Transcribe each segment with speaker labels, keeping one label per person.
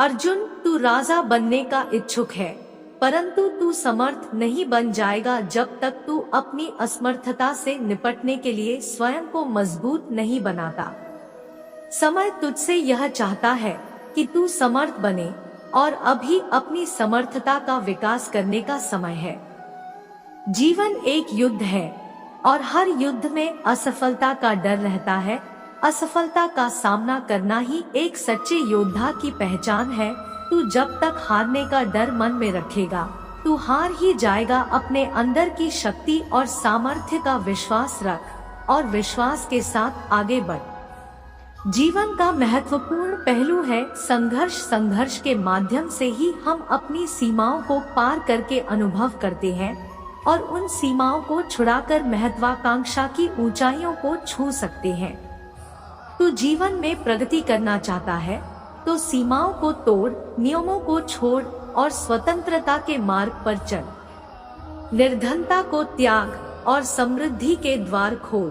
Speaker 1: अर्जुन, तू राजा बनने का इच्छुक है, परंतु तू समर्थ नहीं बन जाएगा जब तक तू अपनी असमर्थता से निपटने के लिए स्वयं को मजबूत नहीं बनाता। समय तुझसे यह चाहता है कि तू समर्थ बने और अभी अपनी समर्थता का विकास करने का समय है। जीवन एक युद्ध है और हर युद्ध में असफलता का डर रहता है। असफलता का सामना करना ही एक सच्चे योद्धा की पहचान है। तू जब तक हारने का डर मन में रखेगा, तू हार ही जाएगा। अपने अंदर की शक्ति और सामर्थ्य का विश्वास रख और विश्वास के साथ आगे बढ़। जीवन का महत्वपूर्ण पहलू है संघर्ष। संघर्ष के माध्यम से ही हम अपनी सीमाओं को पार करके अनुभव करते हैं और उन सीमाओं को छुड़ाकर महत्वाकांक्षा की ऊंचाइयों को छू सकते हैं। तू जीवन में प्रगति करना चाहता है तो सीमाओं को तोड़, नियमों को छोड़ और स्वतंत्रता के मार्ग पर चल। निर्धनता को त्याग और समृद्धि के द्वार खोल।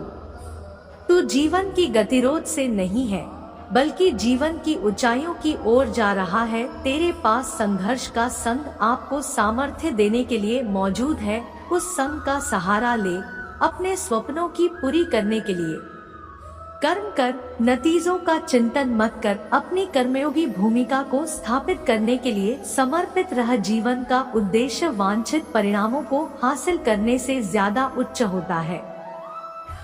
Speaker 1: तू जीवन की गतिरोध से नहीं है, बल्कि जीवन की ऊंचाइयों की ओर जा रहा है। तेरे पास संघर्ष का संग आपको सामर्थ्य देने के लिए मौजूद है। उस संग का सहारा ले अपने स्वप्नों की पूरी करने के लिए। कर्म कर, नतीजों का चिंतन मत कर। अपनी कर्मयोगी भूमिका को स्थापित करने के लिए समर्पित रह। जीवन का उद्देश्य वांछित परिणामों को हासिल करने से ज्यादा उच्च होता है।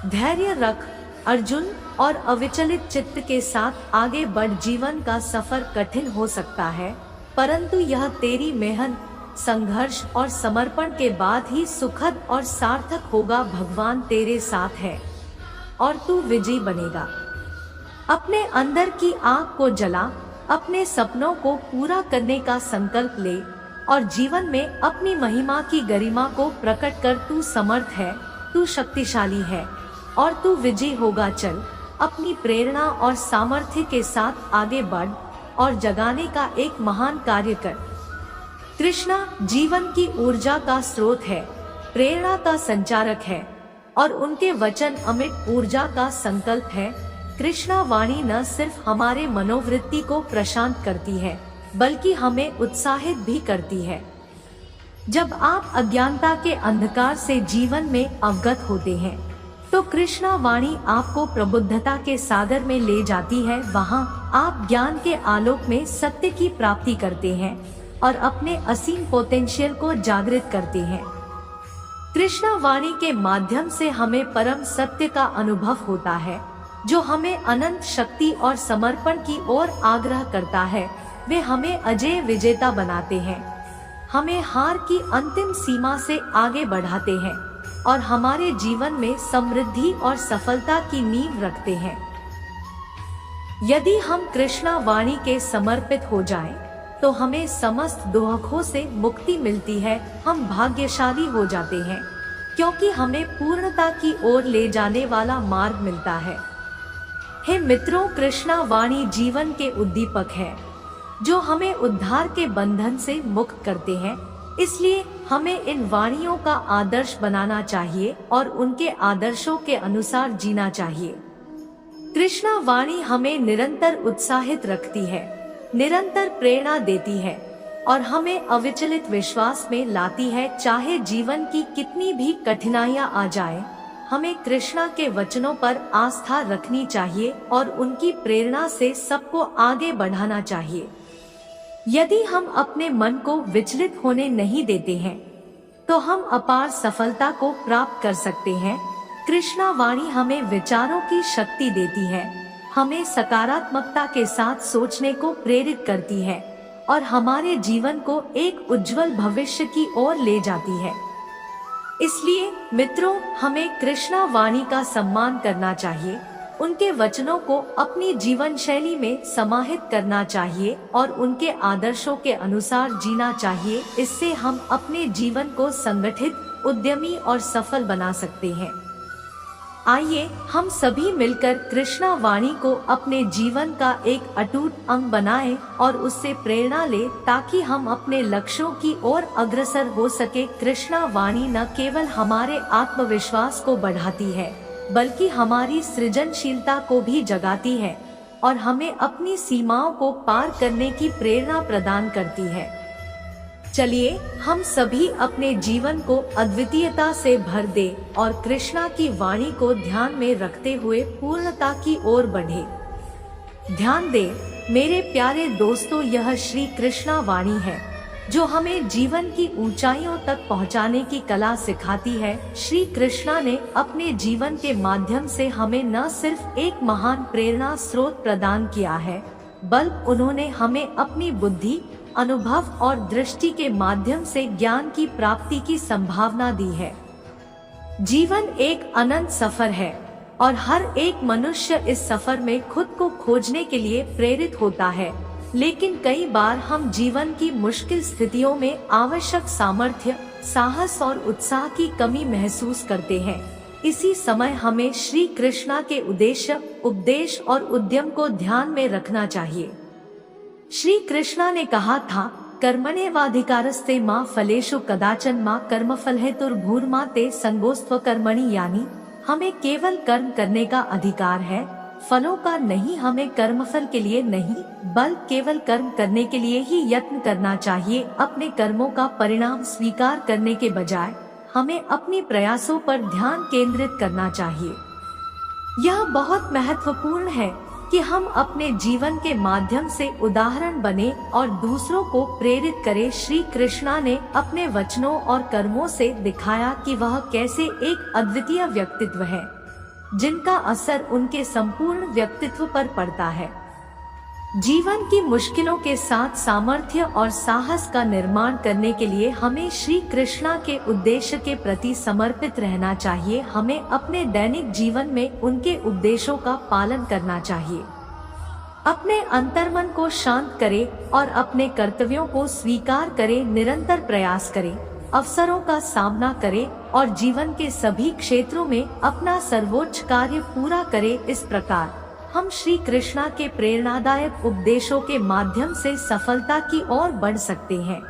Speaker 1: धैर्य रख अर्जुन और अविचलित चित्त के साथ आगे बढ़। जीवन का सफर कठिन हो सकता है, परंतु यह तेरी मेहनत, संघर्ष और समर्पण के बाद ही सुखद और सार्थक होगा। भगवान तेरे साथ है और तू विजयी बनेगा। अपने अंदर की आग को जला, अपने सपनों को पूरा करने का संकल्प ले और जीवन में अपनी महिमा की गरिमा को प्रकट कर। तू समर्थ है, तू शक्तिशाली है और तू विजयी होगा। चल, अपनी प्रेरणा और सामर्थ्य के साथ आगे बढ़ और जगाने का एक महान कार्य कर। कृष्णा जीवन की ऊर्जा का स्रोत है, प्रेरणा का संचारक है और उनके वचन अमिट ऊर्जा का संकल्प है। कृष्णा वाणी न सिर्फ हमारे मनोवृत्ति को प्रशांत करती है, बल्कि हमें उत्साहित भी करती है। जब आप अज्ञानता के अंधकार से जीवन में अवगत होते हैं, तो कृष्णा वाणी आपको प्रबुद्धता के सागर में ले जाती है। वहां आप ज्ञान के आलोक में सत्य की प्राप्ति करते हैं और अपने असीम पोटेंशियल को जागृत करते हैं। कृष्णा वाणी के माध्यम से हमें परम सत्य का अनुभव होता है, जो हमें अनंत शक्ति और समर्पण की ओर आग्रह करता है। वे हमें अजय विजेता बनाते हैं, हमें हार की अंतिम सीमा से आगे बढ़ाते हैं और हमारे जीवन में समृद्धि और सफलता की नींव रखते हैं। यदि हम कृष्णा वाणी के समर्पित हो जाएं, तो हमें समस्त दुखों से मुक्ति मिलती है। हम भाग्यशाली हो जाते हैं, क्योंकि हमें पूर्णता की ओर ले जाने वाला मार्ग मिलता है। हे मित्रों, कृष्णा वाणी जीवन के उद्दीपक है, जो हमें उद्धार के बंधन से मुक्त करते हैं। इसलिए हमें इन वाणियों का आदर्श बनाना चाहिए और उनके आदर्शों के अनुसार जीना चाहिए। कृष्णा वाणी हमें निरंतर उत्साहित रखती है, निरंतर प्रेरणा देती है और हमें अविचलित विश्वास में लाती है। चाहे जीवन की कितनी भी कठिनाइयां आ जाए, हमें कृष्णा के वचनों पर आस्था रखनी चाहिए और उनकी प्रेरणा से सबको आगे बढ़ाना चाहिए। यदि हम अपने मन को विचलित होने नहीं देते हैं, तो हम अपार सफलता को प्राप्त कर सकते हैं। कृष्णा वाणी हमें विचारों की शक्ति देती है, हमें सकारात्मकता के साथ सोचने को प्रेरित करती है और हमारे जीवन को एक उज्जवल भविष्य की ओर ले जाती है। इसलिए मित्रों, हमें कृष्णा वाणी का सम्मान करना चाहिए, उनके वचनों को अपनी जीवन शैली में समाहित करना चाहिए और उनके आदर्शों के अनुसार जीना चाहिए। इससे हम अपने जीवन को संगठित, उद्यमी और सफल बना सकते हैं। आइए हम सभी मिलकर कृष्णा वाणी को अपने जीवन का एक अटूट अंग बनाएं और उससे प्रेरणा लें, ताकि हम अपने लक्ष्यों की ओर अग्रसर हो सके। कृष्णा वाणी न केवल हमारे आत्मविश्वास को बढ़ाती है, बल्कि हमारी सृजनशीलता को भी जगाती है और हमें अपनी सीमाओं को पार करने की प्रेरणा प्रदान करती है। चलिए हम सभी अपने जीवन को अद्वितीयता से भर दे और कृष्णा की वाणी को ध्यान में रखते हुए पूर्णता की ओर बढ़े। ध्यान दे मेरे प्यारे दोस्तों, यह श्री कृष्णा वाणी है जो हमें जीवन की ऊंचाइयों तक पहुंचाने की कला सिखाती है। श्री कृष्णा ने अपने जीवन के माध्यम से हमें न सिर्फ एक महान प्रेरणा स्रोत प्रदान किया है, बल्कि उन्होंने हमें अपनी बुद्धि, अनुभव और दृष्टि के माध्यम से ज्ञान की प्राप्ति की संभावना दी है। जीवन एक अनंत सफर है और हर एक मनुष्य इस सफर में खुद को खोजने के लिए प्रेरित होता है, लेकिन कई बार हम जीवन की मुश्किल स्थितियों में आवश्यक सामर्थ्य, साहस और उत्साह की कमी महसूस करते हैं। इसी समय हमें श्री कृष्णा के उद्देश्य, उपदेश और उद्यम को ध्यान में रखना चाहिए। श्री कृष्णा ने कहा था, कर्मण्येवाधिकारस्ते मा फलेषु कदाचन मा कर्मफल हेतुर्भूर्मा ते संगोस्त्व कर्मणि, यानी हमें केवल कर्म करने का अधिकार है, फलों का नहीं। हमें कर्मफल के लिए नहीं बल्कि केवल कर्म करने के लिए ही यत्न करना चाहिए। अपने कर्मों का परिणाम स्वीकार करने के बजाय हमें अपने प्रयासों पर ध्यान केंद्रित करना चाहिए। यह बहुत महत्वपूर्ण है कि हम अपने जीवन के माध्यम से उदाहरण बने और दूसरों को प्रेरित करें। श्री कृष्णा ने अपने वचनों और कर्मों से दिखाया कि वह कैसे एक अद्वितीय व्यक्तित्व है, जिनका असर उनके संपूर्ण व्यक्तित्व पर पड़ता है। जीवन की मुश्किलों के साथ सामर्थ्य और साहस का निर्माण करने के लिए हमें श्री कृष्णा के उद्देश्य के प्रति समर्पित रहना चाहिए। हमें अपने दैनिक जीवन में उनके उपदेशों का पालन करना चाहिए। अपने अंतर्मन को शांत करें और अपने कर्तव्यों को स्वीकार करें। निरंतर प्रयास करें, अवसरों का सामना करें और जीवन के सभी क्षेत्रों में अपना सर्वोच्च कार्य पूरा करें। इस प्रकार हम श्री कृष्णा के प्रेरणादायक उपदेशों के माध्यम से सफलता की ओर बढ़ सकते हैं।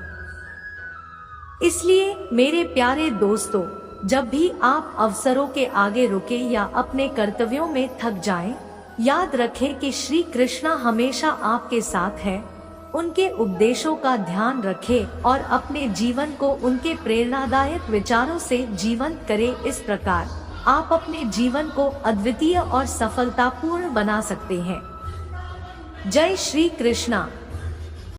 Speaker 1: इसलिए मेरे प्यारे दोस्तों, जब भी आप अवसरों के आगे रुके या अपने कर्तव्यों में थक जाएं, याद रखें कि श्री कृष्णा हमेशा आपके साथ है। उनके उपदेशों का ध्यान रखें और अपने जीवन को उनके प्रेरणादायक विचारों से जीवंत करें। इस प्रकार आप अपने जीवन को अद्वितीय और सफलतापूर्ण बना सकते हैं। जय श्री कृष्णा।